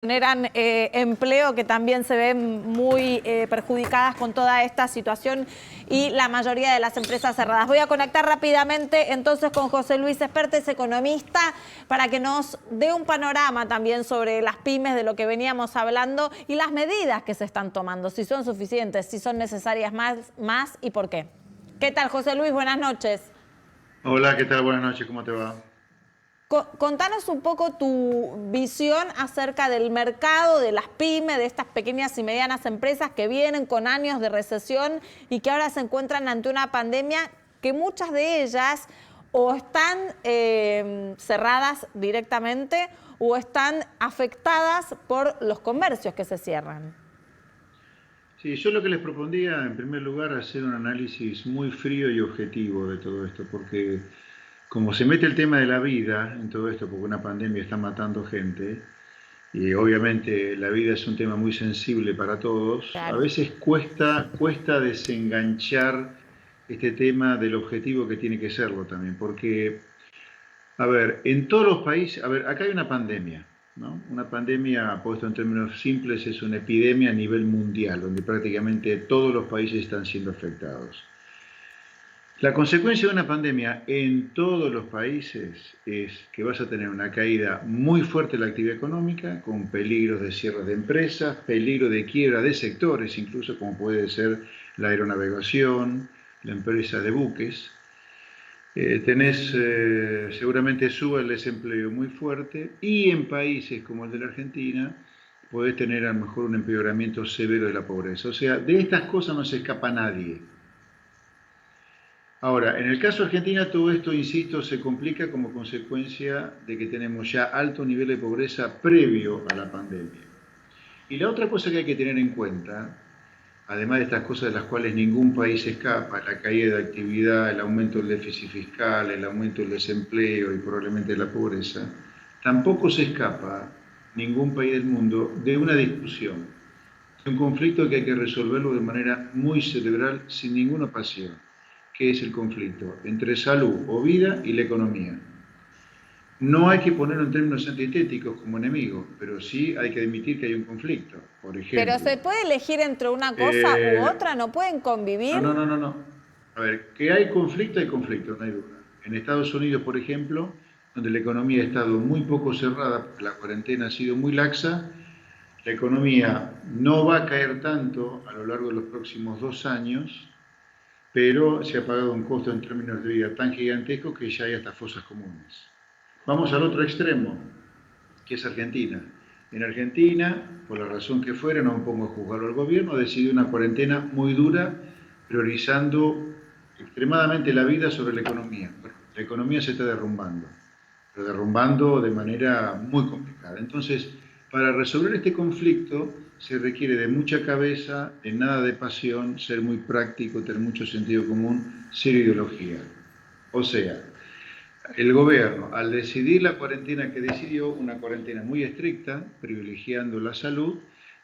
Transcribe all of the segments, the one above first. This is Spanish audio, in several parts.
generan empleo, que también se ven muy perjudicadas con toda esta situación y la mayoría de las empresas cerradas. Voy a conectar rápidamente entonces con José Luis Espertes, economista, para que nos dé un panorama también sobre las pymes, de lo que veníamos hablando y las medidas que se están tomando, si son suficientes, si son necesarias más y por qué. ¿Qué tal, José Luis? Buenas noches. Hola, ¿qué tal? Buenas noches, ¿cómo te va? Contanos un poco tu visión acerca del mercado, de las pymes, de estas pequeñas y medianas empresas que vienen con años de recesión y que ahora se encuentran ante una pandemia que muchas de ellas o están cerradas directamente o están afectadas por los comercios que se cierran. Sí, yo lo que les propondría, en primer lugar, hacer un análisis muy frío y objetivo de todo esto, porque como se mete el tema de la vida en todo esto, porque una pandemia está matando gente, y obviamente la vida es un tema muy sensible para todos, a Claro. veces cuesta desenganchar este tema del objetivo que tiene que serlo también, porque a ver, en todos los países, a ver, acá hay una pandemia, ¿no? Una pandemia, puesto en términos simples, es una epidemia a nivel mundial, donde prácticamente todos los países están siendo afectados. La consecuencia de una pandemia en todos los países es que vas a tener una caída muy fuerte de la actividad económica, con peligros de cierre de empresas, peligro de quiebra de sectores, incluso como puede ser la aeronavegación, la empresa de buques. Seguramente sube el desempleo muy fuerte y en países como el de la Argentina podés tener a lo mejor un empeoramiento severo de la pobreza. O sea, de estas cosas no se escapa nadie. Ahora, en el caso de Argentina todo esto, insisto, se complica como consecuencia de que tenemos ya alto nivel de pobreza previo a la pandemia. Y la otra cosa que hay que tener en cuenta, además de estas cosas de las cuales ningún país escapa, la caída de actividad, el aumento del déficit fiscal, el aumento del desempleo y probablemente la pobreza, tampoco se escapa ningún país del mundo de una discusión, de un conflicto que hay que resolverlo de manera muy cerebral, sin ninguna pasión, que es el conflicto entre salud o vida y la economía. No hay que ponerlo en términos antitéticos como enemigos, pero sí hay que admitir que hay un conflicto. Por Pero ejemplo, se puede elegir entre una cosa u eh, otra, no pueden convivir. no. A ver, que hay conflicto, no hay duda. En Estados Unidos, por ejemplo, donde la economía ha estado muy poco cerrada, porque la cuarentena ha sido muy laxa, la economía no va a caer tanto a lo largo de los próximos 2 años, pero se ha pagado un costo en términos de vida tan gigantesco que ya hay hasta fosas comunes. Vamos al otro extremo, que es Argentina. En Argentina, por la razón que fuera, no me pongo a juzgarlo al gobierno, decidió una cuarentena muy dura, priorizando extremadamente la vida sobre la economía. Bueno, la economía se está derrumbando, pero derrumbando de manera muy complicada. Entonces, para resolver este conflicto se requiere de mucha cabeza, de nada de pasión, ser muy práctico, tener mucho sentido común, cero ideología. O sea, el gobierno, al decidir la cuarentena que decidió, una cuarentena muy estricta, privilegiando la salud,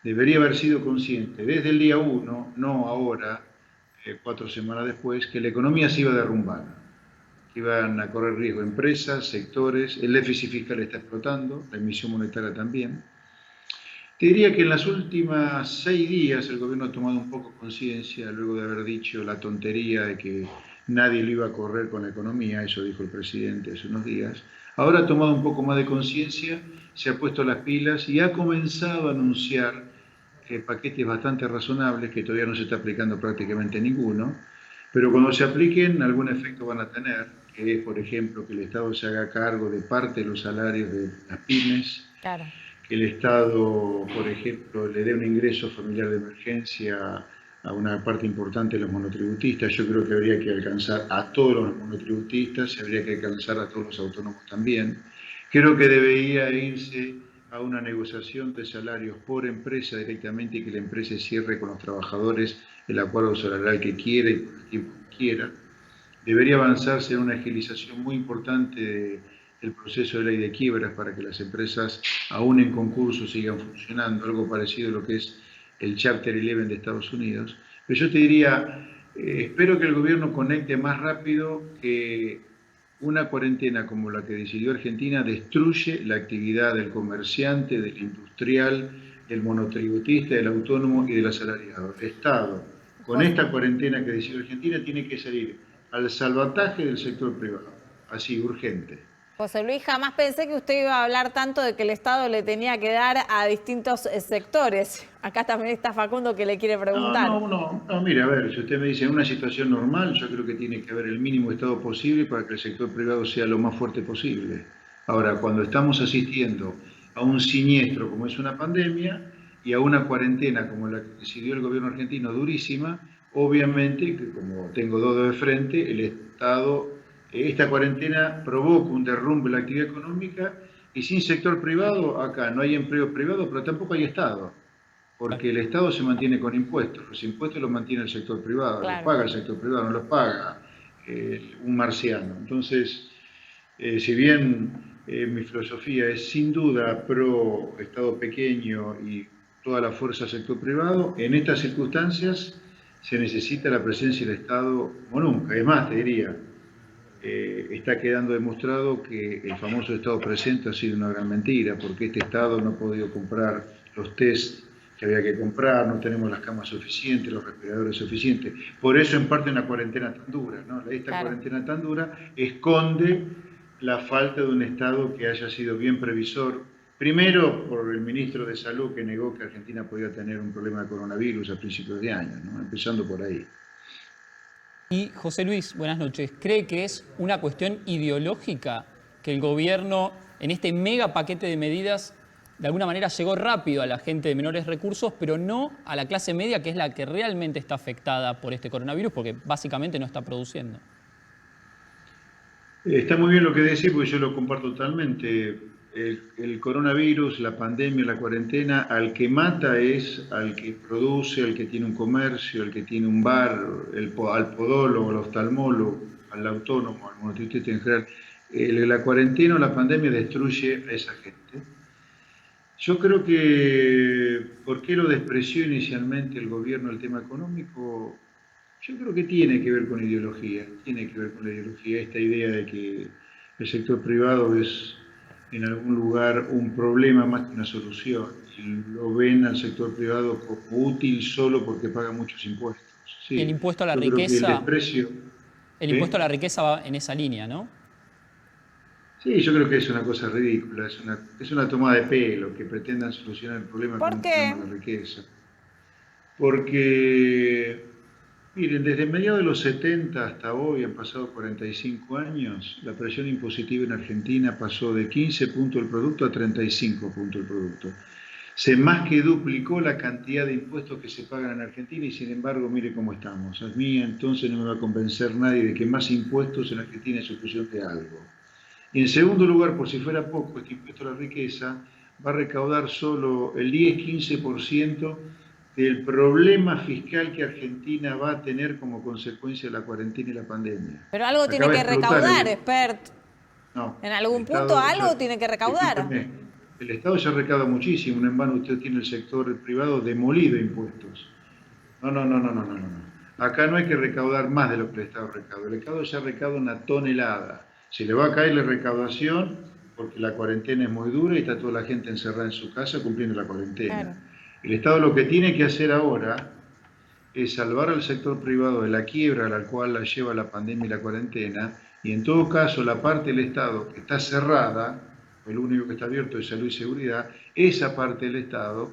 debería haber sido consciente desde el día uno, no ahora, 4 semanas después, que la economía se iba a derrumbar, que iban a correr riesgo empresas, sectores, el déficit fiscal está explotando, la emisión monetaria también. Te diría que en los últimos 6 días el gobierno ha tomado un poco conciencia, luego de haber dicho la tontería de que nadie lo iba a correr con la economía, eso dijo el presidente hace unos días. Ahora ha tomado un poco más de conciencia, se ha puesto las pilas y ha comenzado a anunciar paquetes bastante razonables, que todavía no se está aplicando prácticamente ninguno, pero cuando se apliquen algún efecto van a tener, que es, por ejemplo, que el Estado se haga cargo de parte de los salarios de las pymes, Claro. que el Estado, por ejemplo, le dé un ingreso familiar de emergencia a una parte importante de los monotributistas. Yo creo que habría que alcanzar a todos los monotributistas y habría que alcanzar a todos los autónomos también. Creo que debería irse a una negociación de salarios por empresa directamente y que la empresa cierre con los trabajadores el acuerdo salarial que quiera y por el tiempo que quiera. Debería avanzarse en una agilización muy importante del proceso de ley de quiebras para que las empresas, aún en concurso, sigan funcionando, algo parecido a lo que es el Chapter 11 de Estados Unidos. Pero yo te diría, espero que el gobierno conecte más rápido, que una cuarentena como la que decidió Argentina destruye la actividad del comerciante, del industrial, del monotributista, del autónomo y del asalariado. El Estado, con José, esta cuarentena que decidió Argentina, tiene que salir al salvataje del sector privado, así, urgente. José Luis, jamás pensé que usted iba a hablar tanto de que el Estado le tenía que dar a distintos sectores. Acá también está Facundo que le quiere No, preguntar. no, no, no, mire, a ver, si usted me dice en una situación normal, yo creo que tiene que haber el mínimo Estado posible para que el sector privado sea lo más fuerte posible. Ahora, cuando estamos asistiendo a un siniestro como es una pandemia y a una cuarentena como la que decidió el gobierno argentino durísima, obviamente que como tengo dos de frente, el Estado, esta cuarentena provoca un derrumbe en la actividad económica y sin sector privado, acá no hay empleo privado, pero tampoco hay Estado porque el Estado se mantiene con impuestos, los impuestos los mantiene el sector privado, los Claro. paga el sector privado, no los paga un marciano. Entonces, si bien mi filosofía es sin duda pro Estado pequeño y toda la fuerza del sector privado, en estas circunstancias se necesita la presencia del Estado como nunca. Es más, te diría, está quedando demostrado que el famoso Estado presente ha sido una gran mentira, porque este Estado no ha podido comprar los test que había que comprar, no tenemos las camas suficientes, los respiradores suficientes. Por eso, en parte, una cuarentena tan dura, ¿no? Esta Claro. cuarentena tan dura esconde la falta de un Estado que haya sido bien previsor. Primero, por el ministro de Salud que negó que Argentina podía tener un problema de coronavirus a principios de año, ¿no? Empezando por ahí. Y José Luis, buenas noches. ¿Cree que es una cuestión ideológica que el gobierno, en este mega paquete de medidas, de alguna manera llegó rápido a la gente de menores recursos, pero no a la clase media, que es la que realmente está afectada por este coronavirus, porque básicamente no está produciendo? Está muy bien lo que decís, porque yo lo comparto totalmente. El coronavirus, la pandemia, la cuarentena, al que mata es al que produce, al que tiene un comercio, al que tiene un bar, al podólogo, al oftalmólogo, al autónomo, al monotributista en general. La cuarentena o la pandemia destruye a esa gente. Yo creo que, ¿por qué lo despreció inicialmente el gobierno el tema económico? Yo creo que tiene que ver con ideología, tiene que ver con la ideología, esta idea de que el sector privado es en algún lugar un problema más que una solución, y lo ven al sector privado como útil solo porque paga muchos impuestos. Y el Sí, impuesto a la yo creo que el riqueza, desprecio, el impuesto a la ¿sí? riqueza va en esa línea, ¿no? Sí, yo creo que es una cosa ridícula, es una toma de pelo que pretendan solucionar el problema con ¿Por un qué? problema de la riqueza. Porque, miren, desde mediados de los 70 hasta hoy, han pasado 45 años, la presión impositiva en Argentina pasó de 15 puntos del producto a 35 puntos del producto. Se más que duplicó la cantidad de impuestos que se pagan en Argentina y sin embargo, mire cómo estamos. A mí entonces no me va a convencer nadie de que más impuestos en Argentina es solución de algo. Y en segundo lugar, por si fuera poco, este impuesto a la riqueza va a recaudar solo el 10-15% del problema fiscal que Argentina va a tener como consecuencia de la cuarentena y la pandemia. Pero algo tiene Acaba de que explotar recaudar, expert. no, En el algún punto Estado algo ya, tiene que recaudar. discúlpeme, el Estado ya recauda muchísimo, no en vano usted tiene el sector privado demolido de impuestos. No, no, no, no, no, no, no. Acá no hay que recaudar más de lo que el Estado recauda. El Estado ya recauda una tonelada. Se le va a caer la recaudación porque la cuarentena es muy dura y está toda la gente encerrada en su casa cumpliendo la Claro. cuarentena. El Estado lo que tiene que hacer ahora es salvar al sector privado de la quiebra a la cual la lleva la pandemia y la cuarentena, y en todo caso la parte del Estado que está cerrada, el único que está abierto es salud y seguridad, esa parte del Estado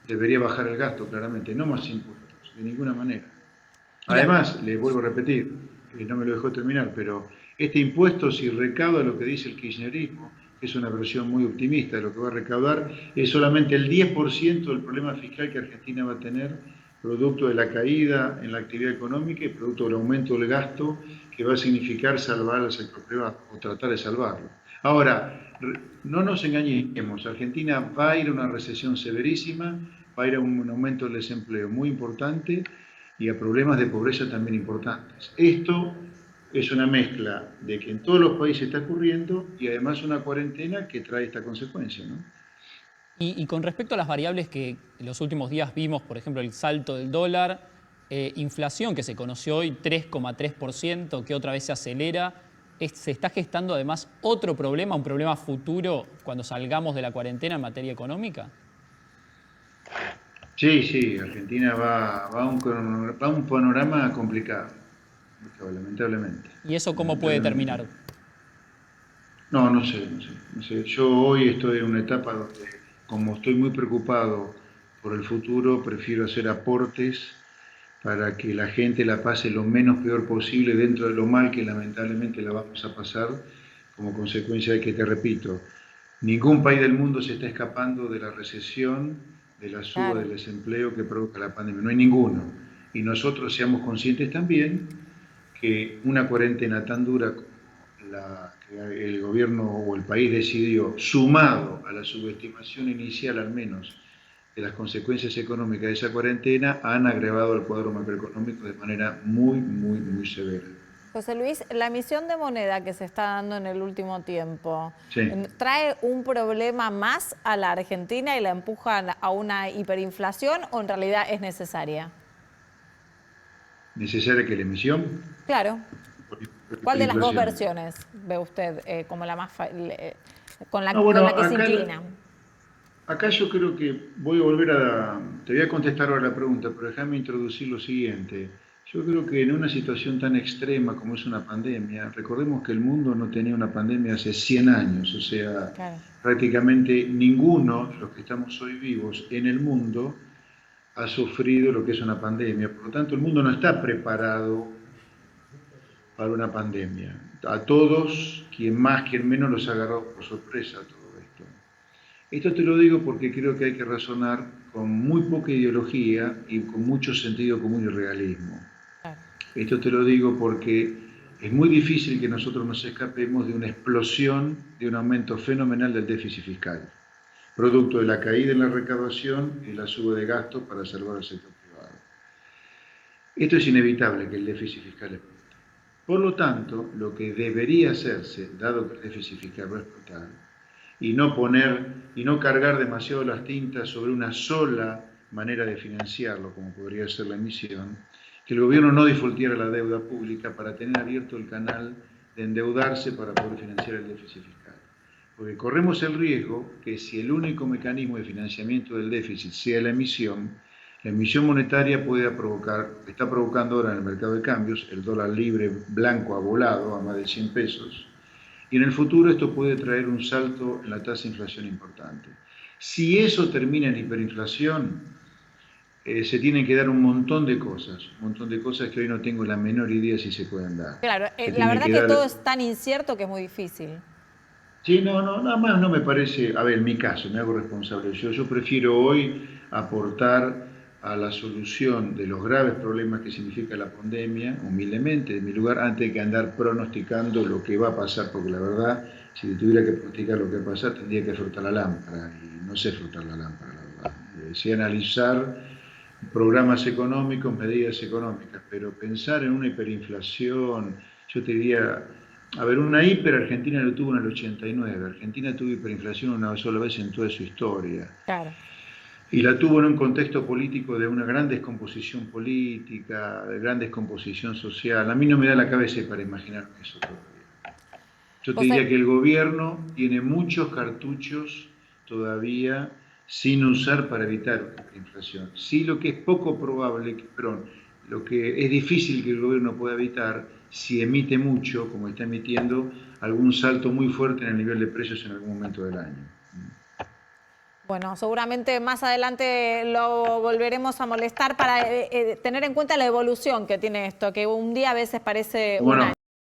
debería bajar el gasto claramente, no más impuestos, de ninguna manera. Y la, Además, le vuelvo a repetir, no me lo dejó terminar, pero este impuesto, si recauda lo que dice el kirchnerismo, que es una versión muy optimista de lo que va a recaudar, es solamente el 10% del problema fiscal que Argentina va a tener, producto de la caída en la actividad económica y producto del aumento del gasto que va a significar salvar al sector privado o tratar de salvarlo. Ahora, no nos engañemos, Argentina va a ir a una recesión severísima, va a ir a un aumento del desempleo muy importante y a problemas de pobreza también importantes. Esto es una mezcla de que en todos los países está ocurriendo y además una cuarentena que trae esta consecuencia, ¿no? y con respecto a las variables que en los últimos días vimos, por ejemplo, el salto del dólar, inflación que se conoció hoy, 3,3%, que otra vez se acelera. ¿se está gestando además otro problema, un problema futuro cuando salgamos de la cuarentena en materia económica? Sí, Argentina va a un panorama complicado, lamentablemente. ¿Y eso cómo puede terminar? No, no sé. Yo hoy estoy en una etapa donde, como estoy muy preocupado por el futuro, prefiero hacer aportes para que la gente la pase lo menos peor posible dentro de lo mal que lamentablemente la vamos a pasar, como consecuencia de que, te repito, ningún país del mundo se está escapando de la recesión, de la suba Claro. del desempleo que provoca la pandemia. No hay ninguno. Y nosotros seamos conscientes también que una cuarentena tan dura como la que el gobierno o el país decidió, sumado a la subestimación inicial al menos de las consecuencias económicas de esa cuarentena, han agravado el cuadro macroeconómico de manera muy severa. José Luis, la emisión de moneda que se está dando en el último tiempo, Sí. ¿trae un problema más a la Argentina y la empuja a una hiperinflación o en realidad es necesaria? ¿Necesaria que la emisión? Claro. ¿Cuál de las dos Inflación. versiones ve usted como la más con la, No, bueno, con la que se inclina? acá yo creo que voy a volver te voy a contestar ahora la pregunta, pero déjame introducir lo siguiente. Yo creo que en una situación tan extrema como es una pandemia, recordemos que el mundo no tenía una pandemia hace 100 años, o sea, Claro. prácticamente ninguno de los que estamos hoy vivos en el mundo ha sufrido lo que es una pandemia. Por lo tanto, el mundo no está preparado para una pandemia. A todos, quien más, quien menos, los agarró por sorpresa todo esto. Esto te lo digo porque creo que hay que razonar con muy poca ideología y con mucho sentido común y realismo. Claro. Esto te lo digo porque es muy difícil que nosotros nos escapemos de una explosión, de un aumento fenomenal del déficit fiscal, producto de la caída en la recaudación y la suba de gastos para salvar al sector privado. Esto es inevitable, que el déficit fiscal explote. Por lo tanto, lo que debería hacerse, dado que el déficit fiscal va a explotar, y no cargar demasiado las tintas sobre una sola manera de financiarlo, como podría ser la emisión, que el gobierno no defaultiera la deuda pública para tener abierto el canal de endeudarse para poder financiar el déficit fiscal. Porque corremos el riesgo que, si el único mecanismo de financiamiento del déficit sea la emisión monetaria está provocando ahora en el mercado de cambios el dólar libre blanco ha volado a más de 100 pesos, y en el futuro esto puede traer un salto en la tasa de inflación importante. Si eso termina en hiperinflación, se tienen que dar un montón de cosas que hoy no tengo la menor idea si se pueden dar. Claro, la verdad que todo es tan incierto que es muy difícil. Sí, nada más no me parece, a ver, en mi caso, me hago responsable yo prefiero hoy aportar a la solución de los graves problemas que significa la pandemia, humildemente, de mi lugar, antes que andar pronosticando lo que va a pasar, porque la verdad, si tuviera que pronosticar lo que va a pasar, tendría que frotar la lámpara, y no sé frotar la lámpara, la verdad. Sí analizar programas económicos, medidas económicas, pero pensar en una hiperinflación, yo te diría, a ver, una hiper Argentina lo tuvo en el 89, Argentina tuvo hiperinflación una sola vez en toda su historia. Claro. Y la tuvo en un contexto político de una gran descomposición política, de gran descomposición social. A mí no me da la cabeza para imaginarme eso todavía. Yo te diría que el gobierno tiene muchos cartuchos todavía sin usar para evitar la inflación. Sí, lo que es poco probable, lo que es difícil que el gobierno pueda evitar, si emite mucho, como está emitiendo, algún salto muy fuerte en el nivel de precios en algún momento del año. Bueno, seguramente más adelante lo volveremos a molestar para tener en cuenta la evolución que tiene esto, que un día a veces parece un año.